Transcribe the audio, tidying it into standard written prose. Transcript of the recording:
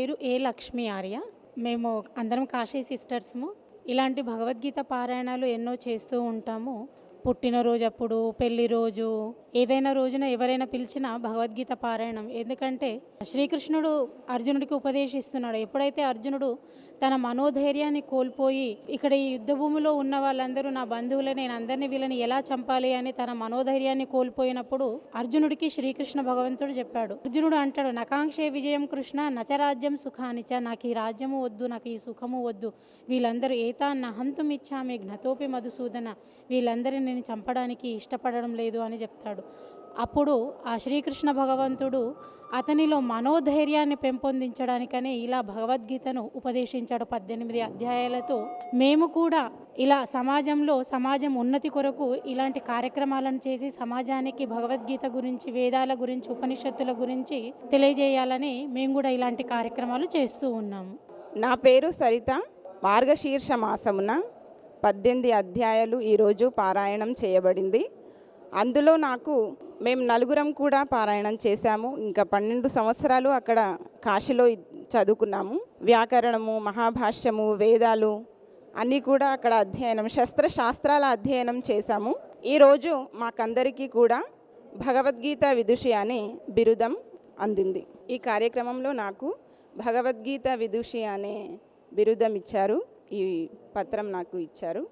పేరు ఏ లక్ష్మీ ఆర్య. మేము అందరం కాశీ సిస్టర్స్ము. ఇలాంటి భగవద్గీత పారాయణాలు ఎన్నో చేస్తూ ఉంటాము. పుట్టినరోజు అప్పుడు, పెళ్లి రోజు, ఏదైనా రోజున ఎవరైనా పిలిచినా భగవద్గీత పారాయణం. ఎందుకంటే శ్రీకృష్ణుడు అర్జునుడికి ఉపదేశిస్తున్నాడు. ఎప్పుడైతే అర్జునుడు తన మనోధైర్యాన్ని కోల్పోయి ఇక్కడ ఈ యుద్ధ భూమిలో ఉన్న వాళ్ళందరూ నా బంధువులే, నేను అందరినీ వీళ్ళని ఎలా చంపాలి అని తన మనోధైర్యాన్ని కోల్పోయినప్పుడు అర్జునుడికి శ్రీకృష్ణ భగవంతుడు చెప్పాడు. అర్జునుడు అంటాడు, నకాంక్షే విజయం కృష్ణ నచరాజ్యం సుఖానిచ, నాకు ఈ రాజ్యము వద్దు, నాకు ఈ సుఖము వద్దు, వీళ్ళందరూ ఏతాన్న హంతుమిచ్చామి ఘ్నతోపి మధుసూదన, వీళ్ళందరినీ నేను చంపడానికి ఇష్టపడడం లేదు అని చెప్తాడు. అప్పుడు ఆ శ్రీకృష్ణ భగవంతుడు అతనిలో మనోధైర్యాన్ని పెంపొందించడానికనే ఇలా భగవద్గీతను ఉపదేశించాడు 18 అధ్యాయాలతో. మేము కూడా ఇలా సమాజం ఉన్నతి కొరకు ఇలాంటి కార్యక్రమాలను చేసి సమాజానికి భగవద్గీత గురించి, వేదాల గురించి, ఉపనిషత్తుల గురించి తెలియజేయాలని మేము కూడా ఇలాంటి కార్యక్రమాలు చేస్తూ ఉన్నాము. నా పేరు సరిత. మార్గశీర్ష మాసమున 18 అధ్యాయాలు ఈరోజు పారాయణం చేయబడింది. అందులో మేము నలుగురం కూడా పారాయణం చేశాము. ఇంకా 12 సంవత్సరాలు అక్కడ కాశీలో చదువుకున్నాము. వ్యాకరణము, మహాభాష్యము, వేదాలు అన్నీ కూడా అక్కడ శాస్త్రాల అధ్యయనం చేశాము. ఈరోజు మాకందరికీ కూడా భగవద్గీత విదుషి అనే బిరుదం అందింది. ఈ కార్యక్రమంలో నాకు భగవద్గీత విదుషి అనే బిరుదం ఇచ్చారు. ఈ పత్రం నాకు ఇచ్చారు.